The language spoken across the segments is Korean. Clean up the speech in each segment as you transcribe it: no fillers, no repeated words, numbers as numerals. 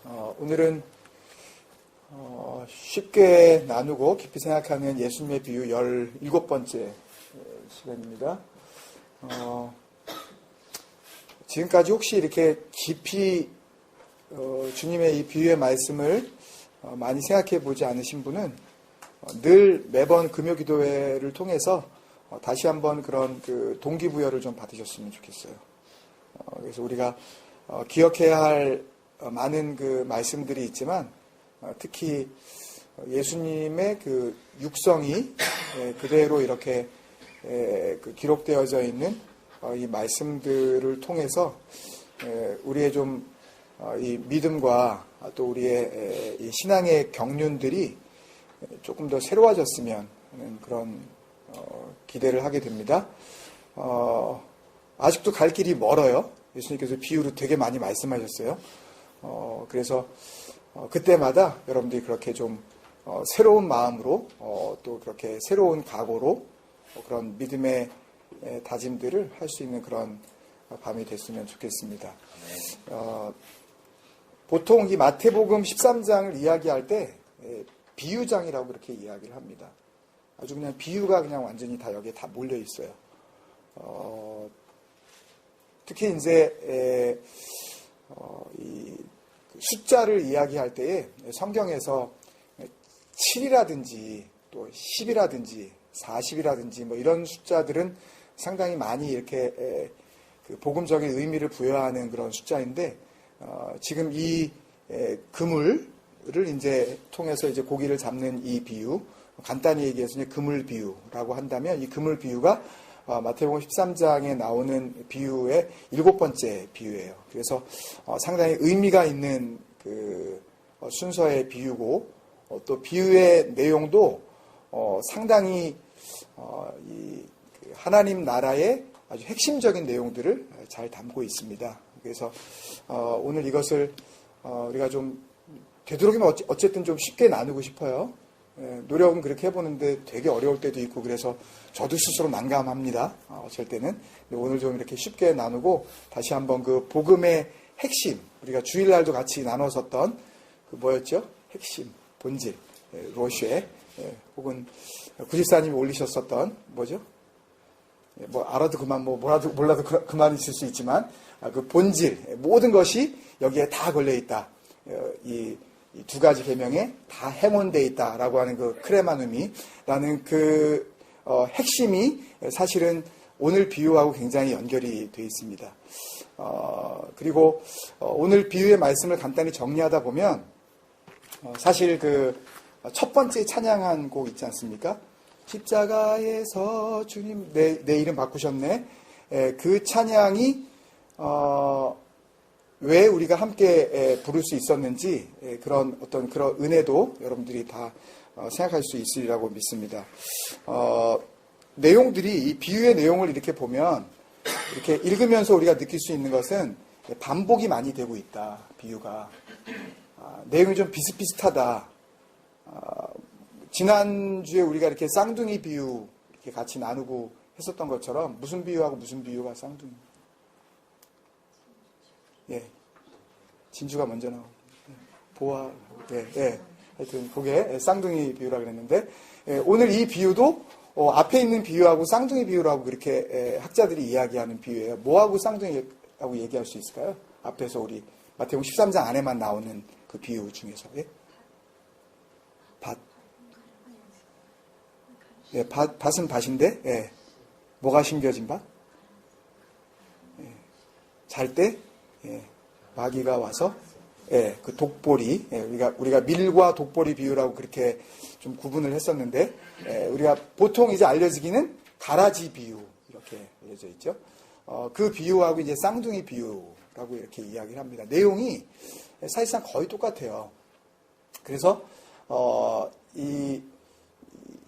오늘은 쉽게 나누고 깊이 생각하는 예수님의 비유 17번째 시간입니다. 지금까지 혹시 이렇게 깊이 주님의 이 비유의 말씀을 많이 생각해 보지 않으신 분은 늘 매번 금요기도회를 통해서 다시 한번 그런 그 동기부여를 좀 받으셨으면 좋겠어요. 그래서 우리가 기억해야 할 많은 그 말씀들이 있지만 특히 예수님의 그 육성이 그대로 이렇게 기록되어져 있는 이 말씀들을 통해서 우리의 좀 이 믿음과 또 우리의 이 신앙의 경륜들이 조금 더 새로워졌으면 하는 그런 기대를 하게 됩니다. 아직도 갈 길이 멀어요. 예수님께서 비유로 되게 많이 말씀하셨어요. 그래서 그때마다 여러분들이 그렇게 좀 새로운 마음으로 또 그렇게 새로운 각오로 그런 믿음의 다짐들을 할 수 있는 그런 밤이 됐으면 좋겠습니다. 보통 이 마태복음 13장을 이야기할 때 비유장이라고 그렇게 이야기를 합니다. 아주 그냥 비유가 그냥 완전히 다 여기에 다 몰려 있어요. 특히 이제 이 숫자를 이야기할 때에 성경에서 7이라든지 또 10이라든지 40이라든지 뭐 이런 숫자들은 상당히 많이 이렇게 그 복음적인 의미를 부여하는 그런 숫자인데 지금 이 그물을 이제 통해서 이제 고기를 잡는 이 비유, 간단히 얘기해서 이제 그물 비유라고 한다면 이 그물 비유가 마태복음 13장에 나오는 비유의 7번째 비유예요. 그래서 상당히 의미가 있는 그 순서의 비유고 또 비유의 내용도 상당히 이 하나님 나라의 아주 핵심적인 내용들을 잘 담고 있습니다. 그래서 오늘 이것을 우리가 좀 되도록이면 어쨌든 좀 쉽게 나누고 싶어요. 노력은 그렇게 해보는데 되게 어려울 때도 있고 그래서 저도 스스로 난감합니다. 어쩔 때는. 오늘 좀 이렇게 쉽게 나누고 다시 한번 그 복음의 핵심, 우리가 주일날도 같이 나눴었던 그 뭐였죠? 핵심, 본질, 로쉐, 혹은 구집사님이 올리셨었던 뭐죠? 뭐 알아도 그만, 뭐 몰라도 그만 있을 수 있지만 그 본질, 모든 것이 여기에 다 걸려있다. 이 두 가지 계명에 다 행원되어 있다라고 하는 그 크레마누미라는 그 핵심이 사실은 오늘 비유하고 굉장히 연결이 되어 있습니다. 그리고 오늘 비유의 말씀을 간단히 정리하다 보면 사실 그 첫 번째 찬양한 곡 있지 않습니까? 십자가에서 주님 내 이름 바꾸셨네. 그 찬양이 왜 우리가 함께 부를 수 있었는지 그런 어떤 그런 은혜도 여러분들이 다 생각할 수 있으리라고 믿습니다. 내용들이 이 비유의 내용을 이렇게 보면 이렇게 읽으면서 우리가 느낄 수 있는 것은 반복이 많이 되고 있다. 비유가 내용이 좀 비슷비슷하다. 지난주에 우리가 이렇게 쌍둥이 비유 이렇게 같이 나누고 했었던 것처럼 무슨 비유하고 무슨 비유가 쌍둥이? 예, 진주가 먼저 나오고 보아, 하여튼 그게 쌍둥이 비유라 그랬는데 오늘 이 비유도 앞에 있는 비유하고 쌍둥이 비유라고 그렇게 학자들이 이야기하는 비유예요. 뭐하고 쌍둥이라고 얘기할 수 있을까요? 앞에서 우리 마태복음 13장 안에만 나오는 그 비유 중에서 밭은 밭인데 뭐가 심겨진 밭? 잘 때 마귀가 와서 그 독보리 우리가 밀과 독보리 비유라고 그렇게 좀 구분을 했었는데 우리가 보통 이제 알려지기는 가라지 비유 이렇게 알려져 있죠. 그 비유하고 이제 쌍둥이 비유라고 이렇게 이야기를 합니다. 내용이 사실상 거의 똑같아요. 그래서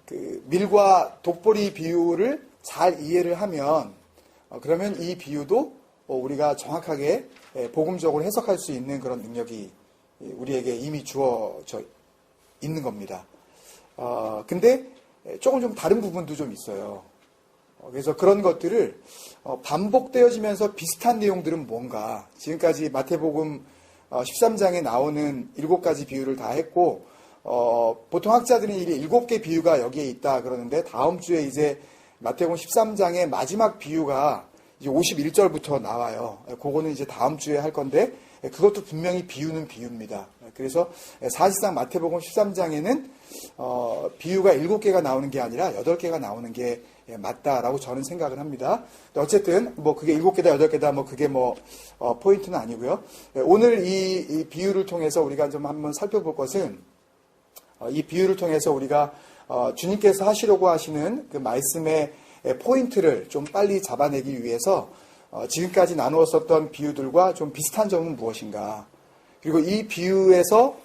그 밀과 독보리 비유를 잘 이해를 하면 그러면 이 비유도 우리가 정확하게 복음적으로 해석할 수 있는 그런 능력이 우리에게 이미 주어져 있는 겁니다. 근데 조금 좀 다른 부분도 좀 있어요. 그래서 그런 것들을 반복되어지면서 비슷한 내용들은 뭔가 지금까지 마태복음 13장에 나오는 7가지 비유를 다 했고, 보통 학자들은 이게 7개 비유가 여기에 있다 그러는데, 다음 주에 이제 마태복음 13장의 마지막 비유가 이제 51절부터 나와요. 그거는 이제 다음 주에 할 건데, 그것도 분명히 비유는 비유입니다. 그래서 사실상 마태복음 13장에는 비유가 7개가 나오는 게 아니라 8개가 나오는 게 맞다라고 저는 생각을 합니다. 어쨌든 뭐 그게 7개다 8개다 뭐 그게 포인트는 아니고요. 오늘 이 비유를 통해서 우리가 좀 한번 살펴볼 것은, 이 비유를 통해서 우리가 주님께서 하시려고 하시는 그 말씀의 포인트를 좀 빨리 잡아내기 위해서 지금까지 나누었었던 비유들과 좀 비슷한 점은 무엇인가, 그리고 이 비유에서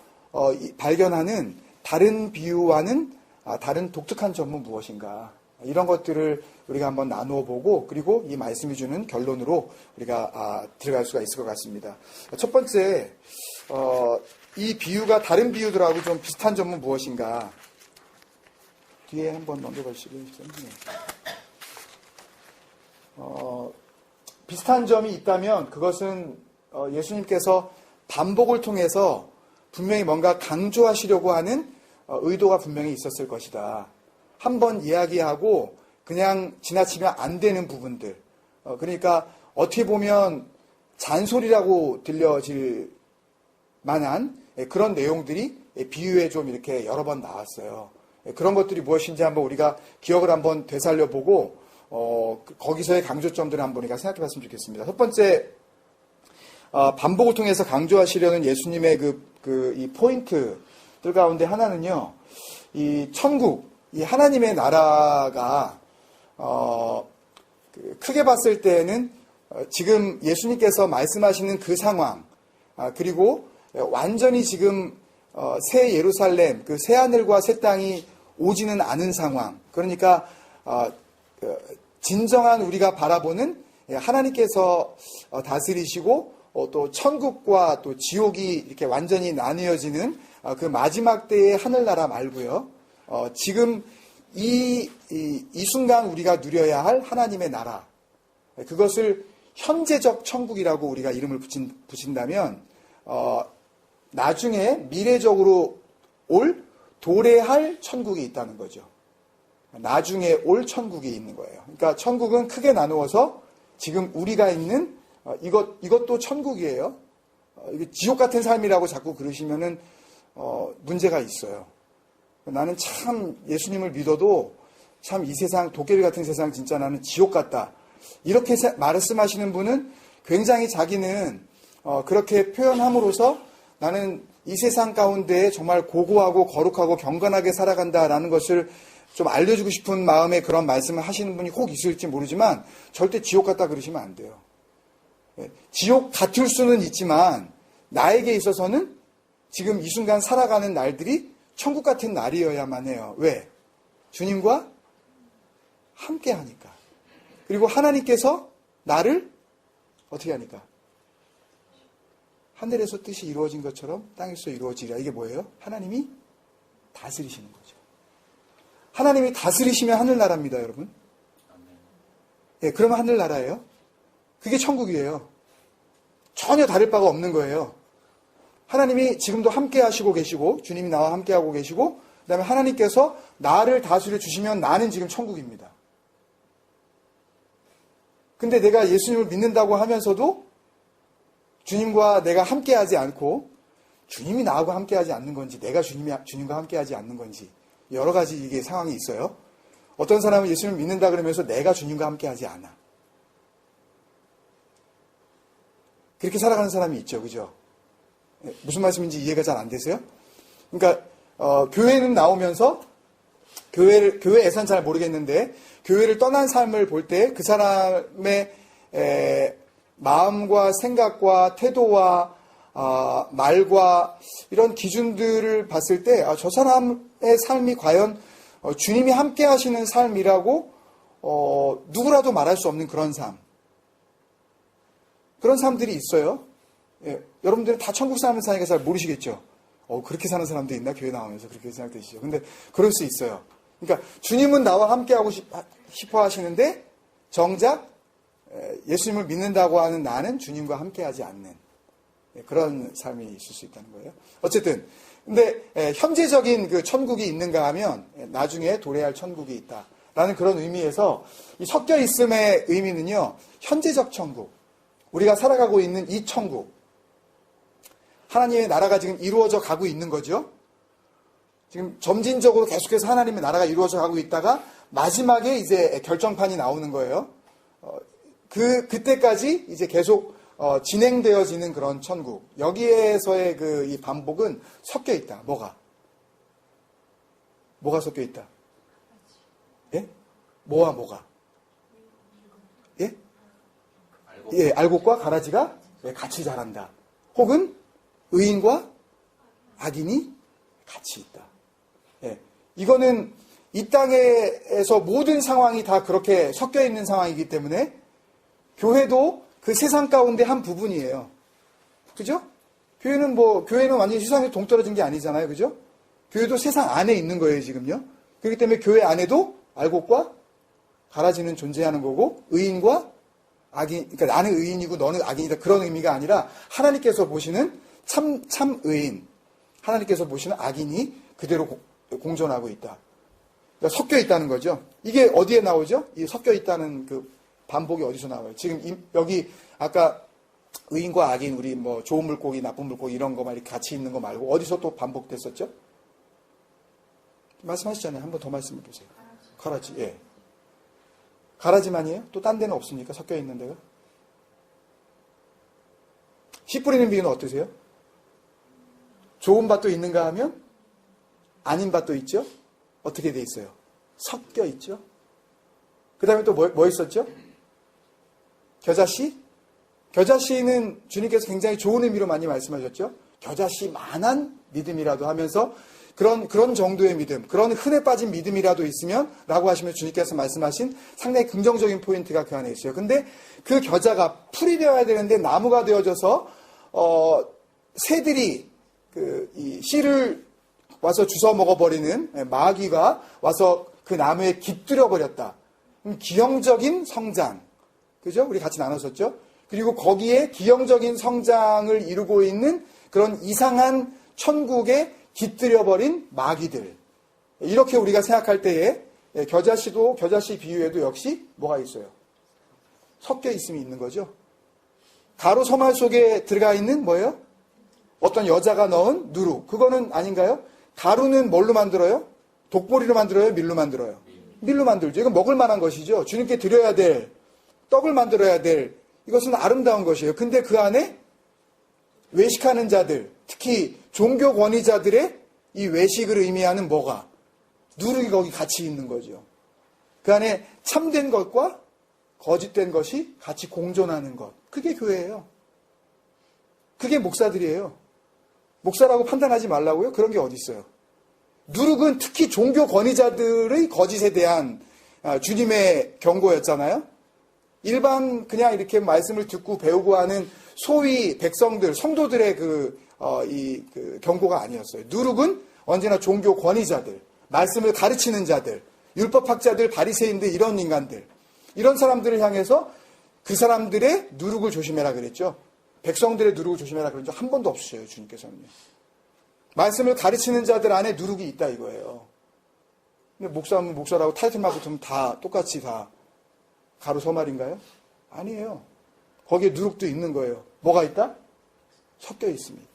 발견하는 다른 비유와는 다른 독특한 점은 무엇인가, 이런 것들을 우리가 한번 나누어 보고, 그리고 이 말씀이 주는 결론으로 우리가 들어갈 수가 있을 것 같습니다. 첫 번째, 이 비유가 다른 비유들하고 좀 비슷한 점은 무엇인가, 뒤에 한번 넘겨봐 주시고요. 비슷한 점이 있다면 그것은 예수님께서 반복을 통해서 분명히 뭔가 강조하시려고 하는 의도가 분명히 있었을 것이다. 한번 이야기하고 그냥 지나치면 안 되는 부분들, 그러니까 어떻게 보면 잔소리라고 들려질 만한 그런 내용들이 비유에 좀 이렇게 여러 번 나왔어요. 그런 것들이 무엇인지 한번 우리가 기억을 한번 되살려보고 거기서의 강조점들을 한번 우리가 생각해 봤으면 좋겠습니다. 첫 번째, 반복을 통해서 강조하시려는 예수님의 이 포인트들 가운데 하나는요, 이 천국, 이 하나님의 나라가 크게 봤을 때는 지금 예수님께서 말씀하시는 그 상황, 그리고 완전히 지금 새 예루살렘, 그 새 하늘과 새 땅이 오지는 않은 상황, 그러니까 진정한 우리가 바라보는 하나님께서 다스리시고 또 천국과 또 지옥이 이렇게 완전히 나뉘어지는 그 마지막 때의 하늘나라 말고요, 지금 이 순간 우리가 누려야 할 하나님의 나라, 그것을 현재적 천국이라고 우리가 이름을 붙인다면 나중에 미래적으로 올 도래할 천국이 있다는 거죠. 나중에 올 천국이 있는 거예요. 그러니까 천국은 크게 나누어서 지금 우리가 있는 이것도 천국이에요. 지옥 같은 삶이라고 자꾸 그러시면은 문제가 있어요. 나는 참 예수님을 믿어도 참 이 세상, 도깨비 같은 세상 진짜 나는 지옥 같다, 이렇게 말씀하시는 분은 굉장히 자기는 그렇게 표현함으로써 나는 이 세상 가운데 정말 고고하고 거룩하고 경건하게 살아간다라는 것을 좀 알려주고 싶은 마음에 그런 말씀을 하시는 분이 혹 있을지 모르지만 절대 지옥 같다 그러시면 안 돼요. 지옥 같을 수는 있지만 나에게 있어서는 지금 이 순간 살아가는 날들이 천국 같은 날이어야만 해요. 왜? 주님과 함께 하니까. 그리고 하나님께서 나를 어떻게 하니까? 하늘에서 뜻이 이루어진 것처럼 땅에서 이루어지리라. 이게 뭐예요? 하나님이 다스리시는 거죠. 하나님이 다스리시면 하늘나라입니다, 여러분. 예, 그러면 하늘나라예요. 그게 천국이에요. 전혀 다를 바가 없는 거예요. 하나님이 지금도 함께 하시고 계시고, 주님이 나와 함께 하고 계시고, 그 다음에 하나님께서 나를 다스려 주시면 나는 지금 천국입니다. 근데 내가 예수님을 믿는다고 하면서도 주님과 내가 함께 하지 않고, 주님이 나하고 함께 하지 않는 건지, 내가 주님과 함께 하지 않는 건지, 여러 가지 이게 상황이 있어요. 어떤 사람은 예수님을 믿는다 그러면서 내가 주님과 함께 하지 않아. 그렇게 살아가는 사람이 있죠. 그죠? 무슨 말씀인지 이해가 잘 안 되세요? 그러니까 교회는 나오면서 교회 예산 잘 모르겠는데 교회를 떠난 삶을 볼 때 그 사람의 마음과 생각과 태도와 말과 이런 기준들을 봤을 때 저 사람의 삶이 과연 주님이 함께 하시는 삶이라고 누구라도 말할 수 없는 그런 삶. 그런 사람들이 있어요. 예, 여러분들은 다 천국 사는 사니까 잘 모르시겠죠. 그렇게 사는 사람도 있나? 교회 나오면서 그렇게 생각되시죠. 근데 그럴 수 있어요. 그러니까 주님은 나와 함께 하고 싶어 하시는데 정작 예수님을 믿는다고 하는 나는 주님과 함께 하지 않는. 그런 삶이 있을 수 있다는 거예요. 어쨌든 근데 현재적인 그 천국이 있는가 하면 나중에 도래할 천국이 있다라는 그런 의미에서 이 섞여 있음의 의미는요, 현재적 천국, 우리가 살아가고 있는 이 천국, 하나님의 나라가 지금 이루어져 가고 있는 거죠. 지금 점진적으로 계속해서 하나님의 나라가 이루어져 가고 있다가 마지막에 이제 결정판이 나오는 거예요. 그때까지 이제 계속 진행되어지는 그런 천국. 여기에서의 이 반복은 섞여 있다. 뭐가 섞여 있다? 예? 뭐와 뭐가? 예? 예, 알곡과 가라지가 같이 자란다. 혹은 의인과 악인이 같이 있다. 예. 이거는 이 땅에서 모든 상황이 다 그렇게 섞여 있는 상황이기 때문에 교회도 그 세상 가운데 한 부분이에요. 그죠? 교회는 완전히 세상에 동떨어진 게 아니잖아요. 그죠? 교회도 세상 안에 있는 거예요, 지금요. 그렇기 때문에 교회 안에도 알곡과 가라지는 존재하는 거고, 의인과 악인, 그러니까 나는 의인이고 너는 악인이다. 그런 의미가 아니라 하나님께서 보시는 참 의인, 하나님께서 보시는 악인이 그대로 공존하고 있다. 그러니까 섞여 있다는 거죠. 이게 어디에 나오죠? 이 섞여 있다는 그 반복이 어디서 나와요? 지금 여기 아까 의인과 악인, 우리 뭐 좋은 물고기, 나쁜 물고기 이런 거만 이렇게 같이 있는 거 말고 어디서 또 반복됐었죠? 말씀하시잖아요. 한 번 더 말씀해 보세요. 가라지, 예. 가라지만이에요? 또 딴 데는 없습니까? 섞여 있는 데가? 씨 뿌리는 비유는 어떠세요? 좋은 밭도 있는가 하면 아닌 밭도 있죠? 어떻게 돼 있어요? 섞여 있죠? 그 다음에 또 뭐 있었죠? 겨자씨? 겨자씨는 주님께서 굉장히 좋은 의미로 많이 말씀하셨죠? 겨자씨만한 믿음이라도 하면서 그런 정도의 믿음, 그런 흔해 빠진 믿음이라도 있으면 라고 하시면 주님께서 말씀하신 상당히 긍정적인 포인트가 그 안에 있어요. 근데 그 겨자가 풀이 되어야 되는데 나무가 되어져서 새들이 이 씨를 와서 주워 먹어버리는 마귀가 와서 그 나무에 깃들여 버렸다. 기형적인 성장. 그죠? 우리 같이 나눴었죠? 그리고 거기에 기형적인 성장을 이루고 있는 그런 이상한 천국에 깃들여버린 마귀들. 이렇게 우리가 생각할 때에 겨자씨 비유에도 역시 뭐가 있어요? 섞여 있음이 있는 거죠. 가로 서말 속에 들어가 있는 뭐예요? 어떤 여자가 넣은 누룩. 그거는 아닌가요? 가루는 뭘로 만들어요? 독보리로 만들어요? 밀로 만들어요? 밀로 만들죠. 이건 먹을 만한 것이죠. 주님께 드려야 될, 떡을 만들어야 될, 이것은 아름다운 것이에요. 근데 그 안에 외식하는 자들, 특히 종교 권위자들의 이 외식을 의미하는 뭐가? 누룩이 거기 같이 있는 거죠. 그 안에 참된 것과 거짓된 것이 같이 공존하는 것. 그게 교회예요. 그게 목사들이에요. 목사라고 판단하지 말라고요? 그런 게 어디 있어요? 누룩은 특히 종교 권위자들의 거짓에 대한 주님의 경고였잖아요. 일반 그냥 이렇게 말씀을 듣고 배우고 하는 소위 백성들, 성도들의 그 경고가 아니었어요. 누룩은 언제나 종교 권위자들, 말씀을 가르치는 자들, 율법학자들, 바리새인들 이런 인간들, 이런 사람들을 향해서 그 사람들의 누룩을 조심해라 그랬죠. 백성들의 누룩을 조심해라 그런 적 한 번도 없으셔요, 주님께서는요. 말씀을 가르치는 자들 안에 누룩이 있다 이거예요. 근데 목사면 목사라고 타이틀만 붙으면 다 똑같이 다 가로 서말인가요? 아니에요. 거기에 누룩도 있는 거예요. 뭐가 있다? 섞여 있습니다.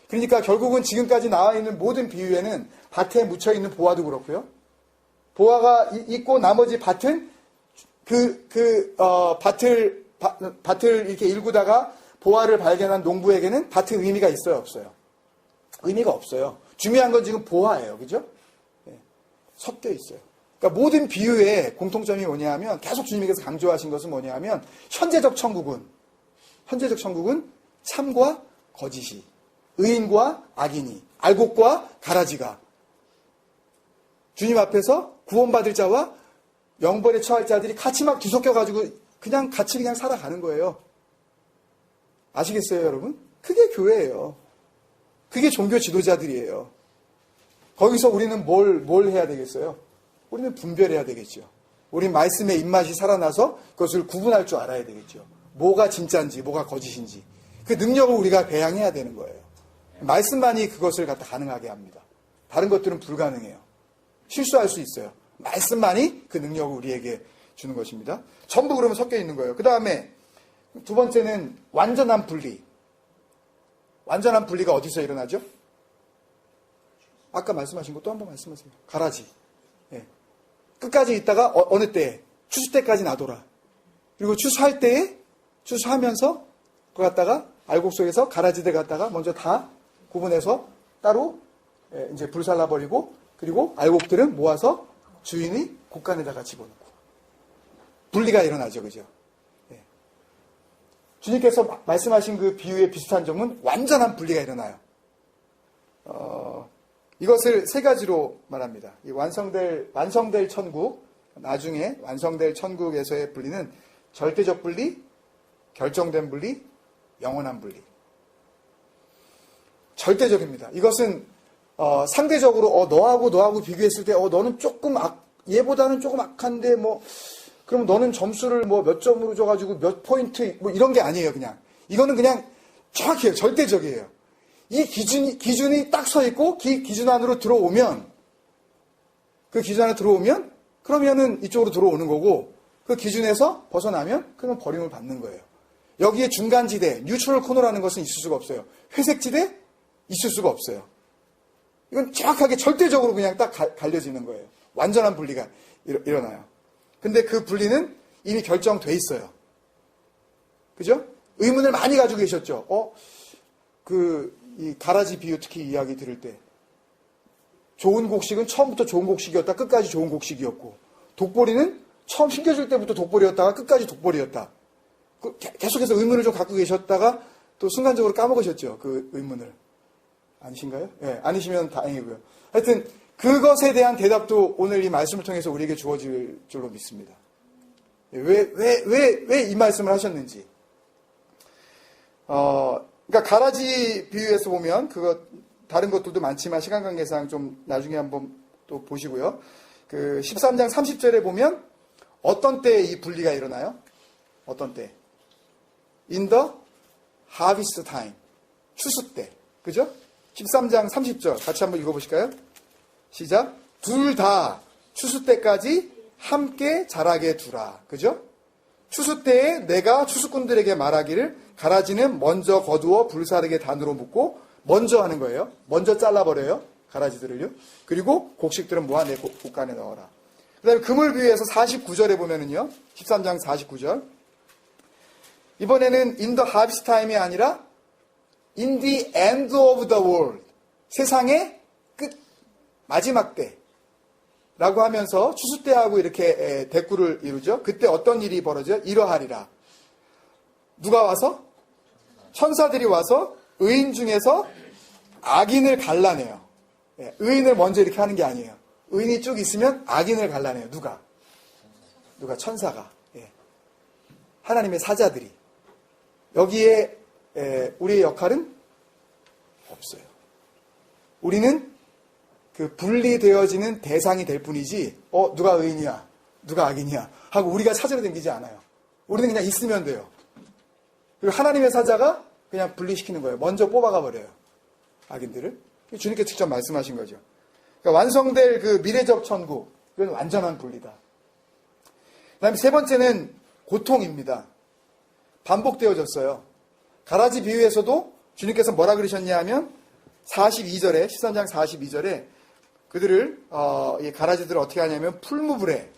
그러니까 결국은 지금까지 나와 있는 모든 비유에는 밭에 묻혀 있는 보화도 그렇고요. 보화가 있고 나머지 밭은 밭을 이렇게 일구다가 보화를 발견한 농부에게는 밭의 의미가 있어요, 없어요? 의미가 없어요. 중요한 건 지금 보화예요. 그죠? 네. 섞여 있어요. 그러니까 모든 비유의 공통점이 뭐냐 하면 계속 주님께서 강조하신 것은 뭐냐 하면 현재적 천국은 참과 거짓이, 의인과 악인이, 알곡과 가라지가 주님 앞에서 구원받을 자와 영벌에 처할 자들이 같이 막 뒤섞여가지고 그냥 같이 살아가는 거예요. 아시겠어요, 여러분? 그게 교회예요. 그게 종교 지도자들이에요. 거기서 우리는 뭘 해야 되겠어요? 우리는 분별해야 되겠죠. 우리 말씀의 입맛이 살아나서 그것을 구분할 줄 알아야 되겠죠. 뭐가 진짜인지, 뭐가 거짓인지. 그 능력을 우리가 배양해야 되는 거예요. 말씀만이 그것을 갖다 가능하게 합니다. 다른 것들은 불가능해요. 실수할 수 있어요. 말씀만이 그 능력을 우리에게 주는 것입니다. 전부 그러면 섞여 있는 거예요. 그 다음에 두 번째는 완전한 분리. 완전한 분리가 어디서 일어나죠? 아까 말씀하신 거 또 한 번 말씀하세요. 가라지. 예. 끝까지 있다가 어느 때에? 추수 때까지 놔둬라. 그리고 추수할 때에 추수하면서 그거 갖다가 알곡 속에서 가라지들 갖다가 먼저 다 구분해서 따로 이제 불살라버리고 그리고 알곡들은 모아서 주인이 곡간에다가 집어넣고 분리가 일어나죠. 그죠? 예. 주님께서 말씀하신 그 비유에 비슷한 점은 완전한 분리가 일어나요. 이것을 세 가지로 말합니다. 이 완성될 천국, 나중에 완성될 천국에서의 분리는 절대적 분리, 결정된 분리, 영원한 분리. 절대적입니다. 이것은 상대적으로 너하고 비교했을 때 너는 조금 얘보다는 조금 악한데 그럼 너는 점수를 몇 점으로 줘가지고 몇 포인트 이런 게 아니에요. 그냥 이거는 그냥 정확해요. 절대적이에요. 이 기준이 딱 서 있고 기준 안으로 들어오면 그러면은 이쪽으로 들어오는 거고 그 기준에서 벗어나면 그러면 버림을 받는 거예요. 여기에 중간지대, 뉴트럴 코너라는 것은 있을 수가 없어요. 회색지대 있을 수가 없어요. 이건 정확하게 절대적으로 그냥 딱 갈려지는 거예요. 완전한 분리가 일어나요. 근데 그 분리는 이미 결정돼 있어요. 그죠? 의문을 많이 가지고 계셨죠? 이 가라지 비유 특히 이야기 들을 때 좋은 곡식은 처음부터 좋은 곡식이었다. 끝까지 좋은 곡식이었고 독보리는 처음 심겨줄 때부터 독보리였다가 끝까지 독보리였다. 계속해서 의문을 좀 갖고 계셨다가 또 순간적으로 까먹으셨죠. 그 의문을. 아니신가요? 예, 아니시면 다행이고요. 하여튼 그것에 대한 대답도 오늘 이 말씀을 통해서 우리에게 주어질 줄로 믿습니다. 왜 이 말씀을 하셨는지. 그러니까 가라지 비유에서 보면 다른 것들도 많지만 시간 관계상 좀 나중에 한번 또 보시고요. 그 13장 30절에 보면 어떤 때에 이 분리가 일어나요? 어떤 때? In the harvest time. 추수 때. 그죠? 13장 30절 같이 한번 읽어보실까요? 시작. 둘 다 추수 때까지 함께 자라게 두라. 그죠? 추수 때에 내가 추수꾼들에게 말하기를 가라지는 먼저 거두어 불사르게 단으로 묶고 먼저 하는 거예요. 먼저 잘라버려요. 가라지들을요. 그리고 곡식들은 모아 내 곡간에 넣어라. 그 다음에 금을 비유해서 49절에 보면은요. 13장 49절. 이번에는 in the harvest time이 아니라 in the end of the world. 세상의 끝, 마지막 때. 라고 하면서 추수 때하고 이렇게 대꾸를 이루죠. 그때 어떤 일이 벌어져요? 이러하리라. 누가 와서? 천사들이 와서 의인 중에서 악인을 갈라내요. 의인을 먼저 이렇게 하는 게 아니에요. 의인이 쭉 있으면 악인을 갈라내요. 누가? 천사가. 하나님의 사자들이. 여기에 우리의 역할은 없어요. 우리는 그 분리되어지는 대상이 될 뿐이지 누가 의인이야 누가 악인이야 하고 우리가 찾으러 다니지 않아요. 우리는 그냥 있으면 돼요. 그리고 하나님의 사자가 그냥 분리시키는 거예요. 먼저 뽑아가 버려요. 악인들을. 주님께서 직접 말씀하신 거죠. 그러니까 완성될 그 미래적 천국, 이건 완전한 분리다. 그 다음에 세 번째는 고통입니다. 반복되어졌어요. 가라지 비유에서도 주님께서 뭐라 그러셨냐 하면 42절에 13장 42절에 그들을 이 가라지들을 어떻게 하냐면 풀무불에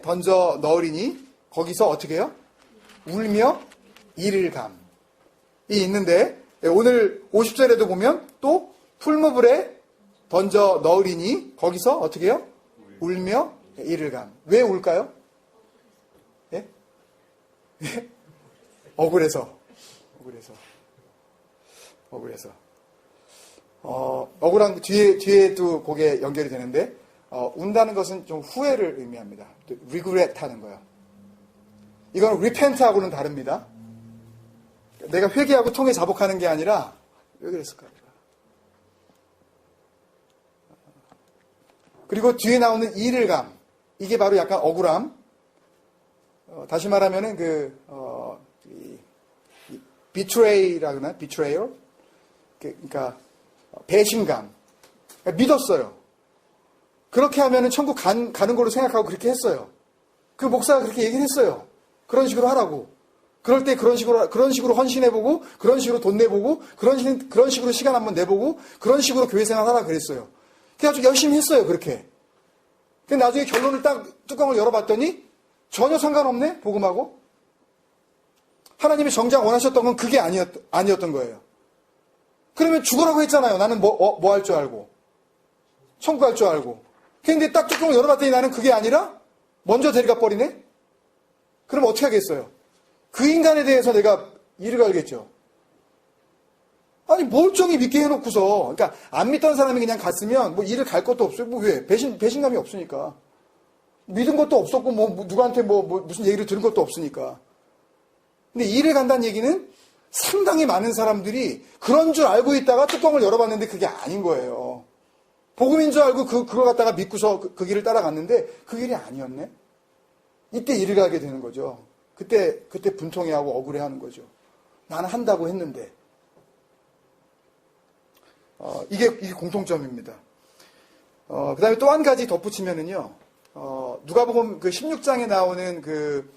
던져 넣으리니 거기서 어떻게 해요? 울며 이를 감이 있는데 오늘 50절에도 보면 또 풀무불에 던져 넣으리니 거기서 어떻게 해요? 울며 이를 감. 왜 울까요? 예? 예? 억울해서. 억울한 뒤에도 그게 연결이 되는데 운다는 것은 좀 후회를 의미합니다. regret 하는 거예요. 이건 repent하고는 다릅니다. 내가 회개하고 통에 자복하는 게 아니라 왜 그랬을까? 그리고 뒤에 나오는 이를감, 이게 바로 약간 억울함. 다시 말하면은 betray라고 하나? betrayal? 그러니까 배신감. 그러니까 믿었어요. 그렇게 하면은 천국 가는 걸로 생각하고 그렇게 했어요. 그 목사가 그렇게 얘기를 했어요. 그런 식으로 하라고. 그럴 때 그런 식으로 헌신해보고, 그런 식으로 돈 내보고, 그런 식으로 시간 한번 내보고, 그런 식으로 교회 생활 하라 그랬어요. 그래가지고 열심히 했어요, 그렇게. 근데 나중에 결론을 딱 뚜껑을 열어봤더니 전혀 상관없네, 복음하고. 하나님이 정작 원하셨던 건 그게 아니었던 거예요. 그러면 죽으라고 했잖아요. 나는 뭐 할 줄 알고. 천국 갈 줄 알고. 근데 딱 뚜껑을 열어봤더니 나는 그게 아니라 먼저 데려가 버리네? 그럼 어떻게 하겠어요? 그 인간에 대해서 내가 이를 갈겠죠. 아니, 멀쩡히 믿게 해놓고서, 그러니까 안 믿던 사람이 그냥 갔으면 뭐 이를 갈 것도 없어요. 뭐 왜? 배신감이 없으니까. 믿은 것도 없었고, 뭐 누구한테 무슨 얘기를 들은 것도 없으니까. 근데 이를 간다는 얘기는 상당히 많은 사람들이 그런 줄 알고 있다가 뚜껑을 열어봤는데 그게 아닌 거예요. 복음인 줄 알고 그걸 갖다가 믿고서 그 길을 따라갔는데 그 길이 아니었네? 이때 이를 가게 되는 거죠. 그때 분통해하고 억울해하는 거죠. 나는 한다고 했는데. 이게 공통점입니다. 그 다음에 또 한 가지 덧붙이면은요, 누가복음 그 16장에 나오는 그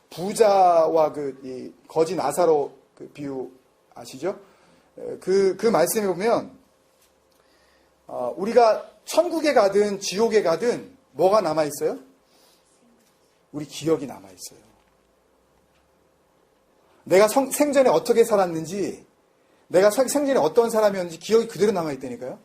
부자와 이 거지 나사로 그 비유 아시죠? 그 말씀에 보면, 우리가 천국에 가든 지옥에 가든 뭐가 남아있어요? 우리 기억이 남아있어요. 내가 생전에 어떻게 살았는지, 내가 생전에 어떤 사람이었는지 기억이 그대로 남아있다니까요.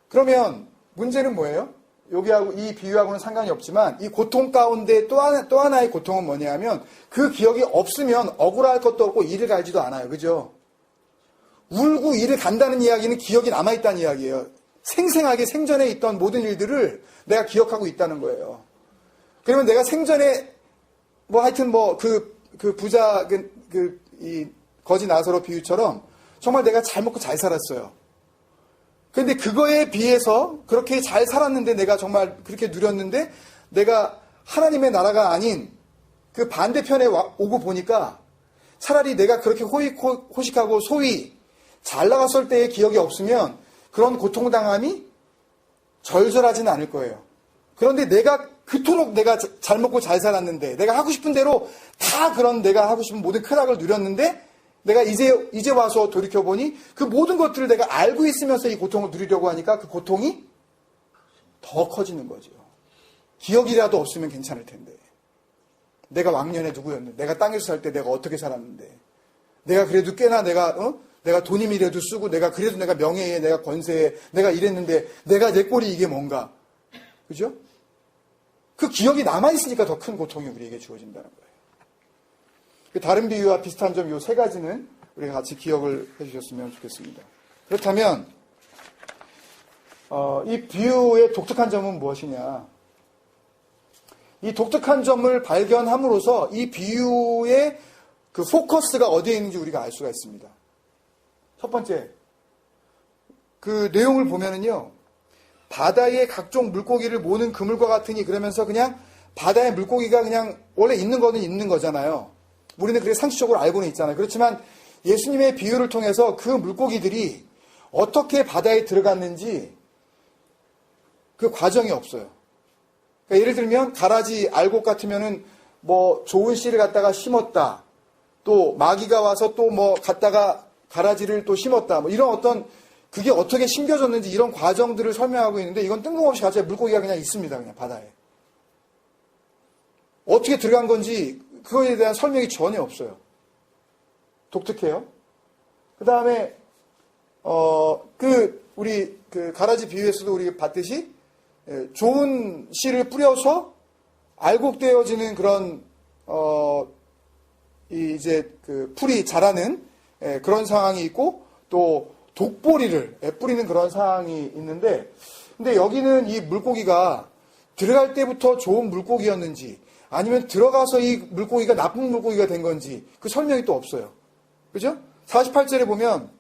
그러면 문제는 뭐예요? 여기하고 이 비유하고는 상관이 없지만 이 고통 가운데 또 하나의 고통은 뭐냐면 그 기억이 없으면 억울할 것도 없고 이를 갈지도 않아요. 그죠? 울고 이를 간다는 이야기는 기억이 남아있다는 이야기예요. 생생하게 생전에 있던 모든 일들을 내가 기억하고 있다는 거예요. 그러면 내가 생전에 하여튼 그 부자 이 거지 나사로 비유처럼 정말 내가 잘 먹고 잘 살았어요. 그런데 그거에 비해서 그렇게 잘 살았는데 내가 정말 그렇게 누렸는데 내가 하나님의 나라가 아닌 그 반대편에 오고 보니까 차라리 내가 그렇게 호식하고 소위 잘 나갔을 때의 기억이 없으면 그런 고통당함이 절절하지는 않을 거예요. 그런데 내가 그토록 내가 잘 먹고 잘 살았는데 내가 하고 싶은 대로 다 그런 내가 하고 싶은 모든 쾌락을 누렸는데 내가 이제 와서 돌이켜보니 그 모든 것들을 내가 알고 있으면서 이 고통을 누리려고 하니까 그 고통이 더 커지는 거죠. 기억이라도 없으면 괜찮을 텐데. 내가 왕년에 누구였는데, 내가 땅에서 살 때 내가 어떻게 살았는데, 내가 그래도 꽤나 내가 돈임이라도 쓰고, 그래도 내가 명예에, 내가 권세에, 내가 이랬는데, 내 꼴이 이게 뭔가. 그죠? 그 기억이 남아있으니까 더 큰 고통이 우리에게 주어진다는 거예요. 다른 비유와 비슷한 점 이 세 가지는 우리가 같이 기억을 해주셨으면 좋겠습니다. 그렇다면 이 비유의 독특한 점은 무엇이냐? 이 독특한 점을 발견함으로써 이 비유의 그 포커스가 어디에 있는지 우리가 알 수가 있습니다. 첫 번째, 그 내용을 보면은요, 바다에 각종 물고기를 모는 그물과 같으니 그러면서 그냥 바다에 물고기가 그냥 원래 있는 거는 있는 거잖아요. 우리는 그렇게 상식적으로 알고는 있잖아요. 그렇지만 예수님의 비유를 통해서 그 물고기들이 어떻게 바다에 들어갔는지 그 과정이 없어요. 그러니까 예를 들면 가라지 알곡 같으면은 좋은 씨를 갖다가 심었다. 또 마귀가 와서 또 갖다가 가라지를 또 심었다. 이런 어떤 그게 어떻게 심겨졌는지 이런 과정들을 설명하고 있는데 이건 뜬금없이 갑자기 물고기가 그냥 있습니다. 그냥 바다에. 어떻게 들어간 건지 그거에 대한 설명이 전혀 없어요. 독특해요. 그 다음에, 우리 가라지 비유에서도 우리가 봤듯이, 좋은 씨를 뿌려서 알곡되어지는 그런, 풀이 자라는, 그런 상황이 있고, 또 독보리를 뿌리는 그런 상황이 있는데, 근데 여기는 이 물고기가 들어갈 때부터 좋은 물고기였는지, 아니면 들어가서 이 물고기가 나쁜 물고기가 된 건지 그 설명이 또 없어요. 그죠? 48절에 보면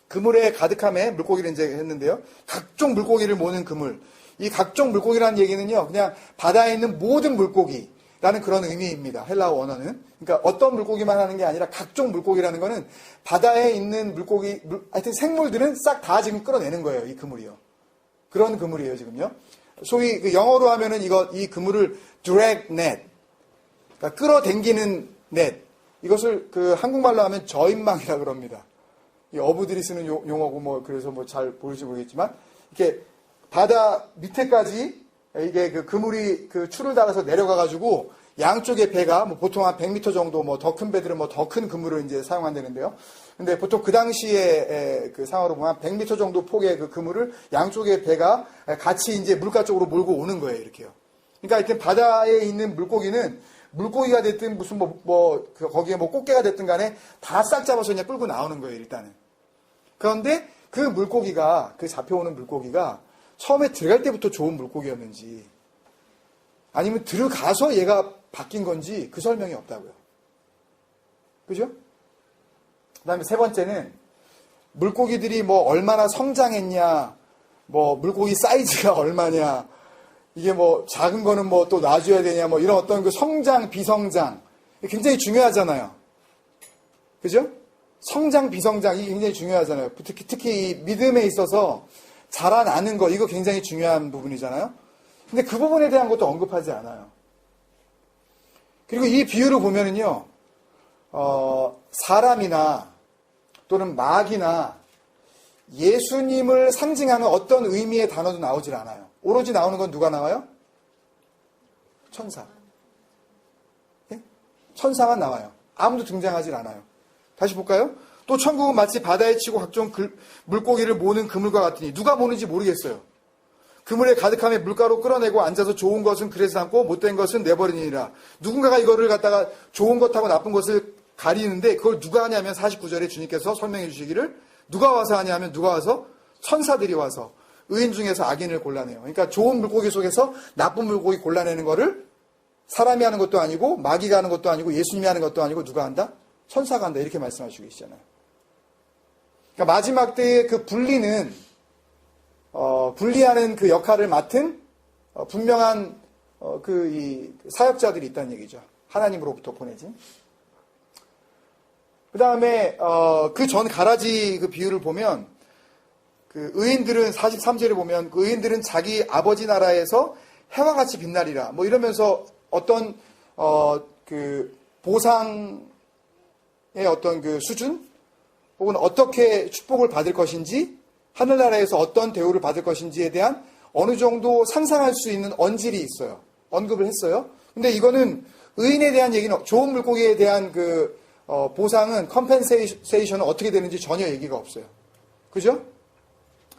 그물에 가득함에 물고기를 이제 했는데요. 각종 물고기를 모는 그물. 이 각종 물고기라는 얘기는요. 그냥 바다에 있는 모든 물고기. 라는 그런 의미입니다. 헬라어 원어는. 그러니까 어떤 물고기만 하는 게 아니라 각종 물고기라는 거는 바다에 있는 물고기, 하여튼 생물들은 싹 다 지금 끌어내는 거예요. 이 그물이요. 그런 그물이에요, 지금요. 소위 그 영어로 하면은 이 그물을 drag net. 그러니까 끌어당기는 넷. 이것을 그 한국말로 하면 저인망이라 그럽니다. 이 어부들이 쓰는 용어고 뭐 그래서 뭐 잘 보일지 모르겠지만 이렇게 바다 밑에까지 이게 그 그물이 그 추를 달아서 내려가가지고 양쪽에 배가 뭐 보통 한 100m 정도 뭐 더 큰 배들은 뭐 더 큰 그물을 이제 사용한다는데요. 근데 보통 그 당시에 그 상황으로 보면 100m 정도 폭의 그 그물을 양쪽에 배가 같이 이제 물가 쪽으로 몰고 오는 거예요. 이렇게요. 그러니까 하여튼 바다에 있는 물고기는 물고기가 됐든 무슨 거기에 뭐 꽃게가 됐든 간에 다 싹 잡아서 그냥 끌고 나오는 거예요. 일단은. 그런데 그 물고기가 그 잡혀오는 물고기가 처음에 들어갈 때부터 좋은 물고기였는지 아니면 들어가서 얘가 바뀐 건지 그 설명이 없다고요. 그죠? 그 다음에 세 번째는 물고기들이 뭐 얼마나 성장했냐, 뭐 물고기 사이즈가 얼마냐, 이게 뭐 작은 거는 뭐 또 놔줘야 되냐, 뭐 이런 어떤 그 성장, 비성장 굉장히 중요하잖아요. 그죠? 성장, 비성장 이게 굉장히 중요하잖아요. 특히 이 믿음에 있어서 자라나는 거 이거 굉장히 중요한 부분이잖아요. 근데 그 부분에 대한 것도 언급하지 않아요. 그리고 이 비유를 보면은요, 사람이나 또는 마귀나 예수님을 상징하는 어떤 의미의 단어도 나오질 않아요. 오로지 나오는 건 누가 나와요? 천사. 예? 천사만 나와요. 아무도 등장하질 않아요. 다시 볼까요? 또 천국은 마치 바다에 치고 각종 물고기를 모는 그물과 같으니 누가 모는지 모르겠어요. 그물에 가득함에 물가로 끌어내고 앉아서 좋은 것은 그릇에 담고 못된 것은 내버리니라. 누군가가 이거를 갖다가 좋은 것하고 나쁜 것을 가리는데 그걸 누가 하냐면 49절에 주님께서 설명해 주시기를 누가 와서 하냐면 누가 와서 천사들이 와서 의인 중에서 악인을 골라내요. 그러니까 좋은 물고기 속에서 나쁜 물고기 골라내는 거를 사람이 하는 것도 아니고 마귀가 하는 것도 아니고 예수님이 하는 것도 아니고 누가 한다? 천사가 한다. 이렇게 말씀하시고 계시잖아요. 그러니까 마지막 때의 그 분리는 분리하는 그 역할을 맡은 분명한 이 사역자들이 있다는 얘기죠. 하나님으로부터 보내진. 그 다음에 그 전 가라지 그 비유를 보면 그 의인들은 43절에 보면 그 의인들은 자기 아버지 나라에서 해와 같이 빛나리라. 뭐 이러면서 어떤 그 보상의 어떤 그 수준 혹은 어떻게 축복을 받을 것인지 하늘나라에서 어떤 대우를 받을 것인지에 대한 어느 정도 상상할 수 있는 언질이 있어요. 언급을 했어요. 근데 이거는 의인에 대한 얘기는 좋은 물고기에 대한 그 보상은 컴펜세이션은 어떻게 되는지 전혀 얘기가 없어요. 그죠?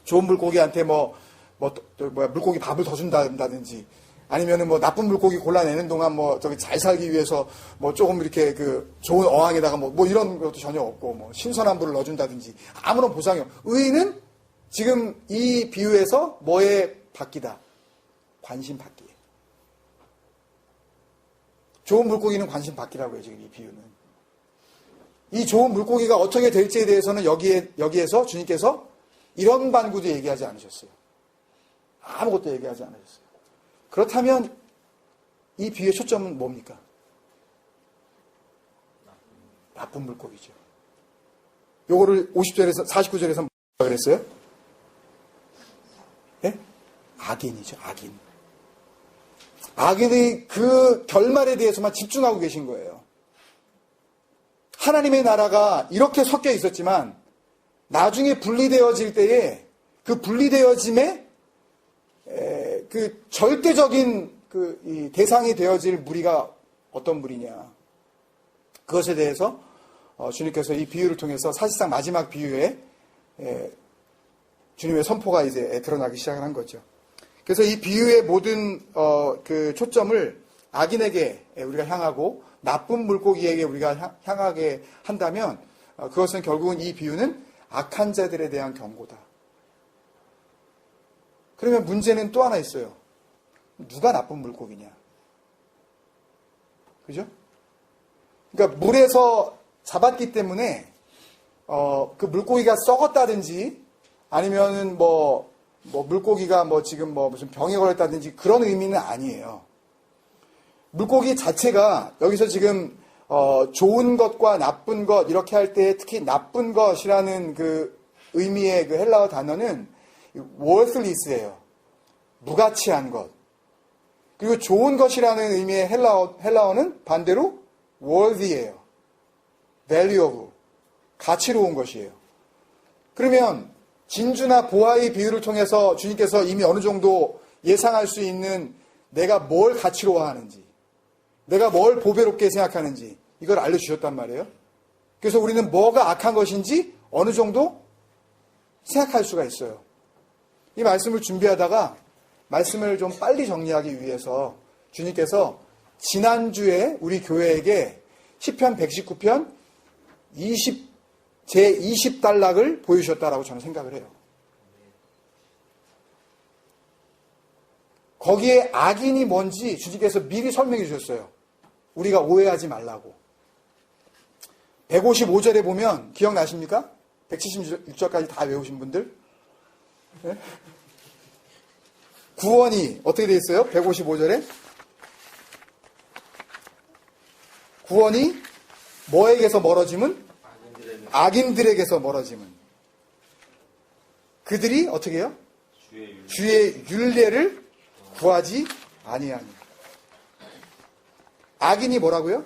좋은 물고기한테 물고기 밥을 더 준다든지 아니면은 뭐 나쁜 물고기 골라내는 동안 뭐 저기 잘 살기 위해서 뭐 조금 이렇게 그 좋은 어항에다가 뭐 이런 것도 전혀 없고 뭐 신선한 물을 넣어준다든지 아무런 보상이 없고 의인은 지금 이 비유에서 뭐에 받기다? 관심 받기. 좋은 물고기는 관심 받기라고 해요, 지금 이 비유는. 이 좋은 물고기가 어떻게 될지에 대해서는 여기에서 주님께서 이런 반구도 얘기하지 않으셨어요. 아무것도 얘기하지 않으셨어요. 그렇다면 이 비유의 초점은 뭡니까? 나쁜 물고기죠. 요거를 50절에서 49절에서 뭐라고 그랬어요? 예? 악인이죠, 악인. 악인의 그 결말에 대해서만 집중하고 계신 거예요. 하나님의 나라가 이렇게 섞여 있었지만 나중에 분리되어질 때에 그 분리되어짐에 그 절대적인 이 대상이 되어질 무리가 어떤 무리냐. 그것에 대해서 주님께서 이 비유를 통해서 사실상 마지막 비유에 주님의 선포가 이제 드러나기 시작을 한 거죠. 그래서 이 비유의 모든 그 초점을 악인에게 우리가 향하고 나쁜 물고기에게 우리가 향하게 한다면 그것은 결국은 이 비유는 악한 자들에 대한 경고다. 그러면 문제는 또 하나 있어요. 누가 나쁜 물고기냐? 그죠? 그러니까 물에서 잡았기 때문에 그 물고기가 썩었다든지 아니면은 물고기가 지금 무슨 병에 걸렸다든지 그런 의미는 아니에요. 물고기 자체가 여기서 지금 좋은 것과 나쁜 것 이렇게 할 때 특히 나쁜 것이라는 그 의미의 그 헬라어 단어는 worthless예요. 무가치한 것. 그리고 좋은 것이라는 의미의 헬라어는 반대로 worthy예요. valuable. 가치로운 것이에요. 그러면 진주나 보화의 비유를 통해서 주님께서 이미 어느 정도 예상할 수 있는 내가 뭘 가치로워하는지, 내가 뭘 보배롭게 생각하는지 이걸 알려주셨단 말이에요. 그래서 우리는 뭐가 악한 것인지 어느 정도 생각할 수가 있어요. 이 말씀을 준비하다가 말씀을 좀 빨리 정리하기 위해서 주님께서 지난주에 우리 교회에게 시편 119편 제 20단락을 보여주셨다라고 저는 생각을 해요. 거기에 악인이 뭔지 주님께서 미리 설명해 주셨어요. 우리가 오해하지 말라고. 155절에 보면 기억나십니까? 176절까지 다 외우신 분들? 네? 구원이 어떻게 되어 있어요? 155절에 구원이 뭐에게서 멀어짐은? 악인들에게서 멀어짐은. 그들이 어떻게 해요? 주의 율례를 구하지 아니하니. 악인이 뭐라고요?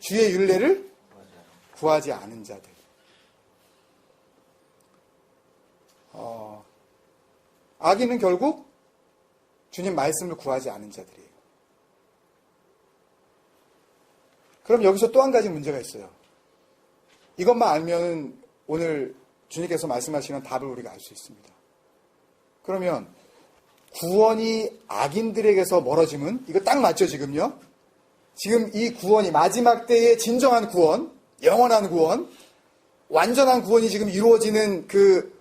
주의 율례를 구하지 않은 자들. 악인은 결국 주님 말씀을 구하지 않은 자들이에요. 그럼 여기서 또 한 가지 문제가 있어요. 이것만 알면 오늘 주님께서 말씀하시는 답을 우리가 알 수 있습니다. 그러면 구원이 악인들에게서 멀어짐은 이거 딱 맞죠 지금요? 지금 이 구원이 마지막 때의 진정한 구원, 영원한 구원, 완전한 구원이 지금 이루어지는 그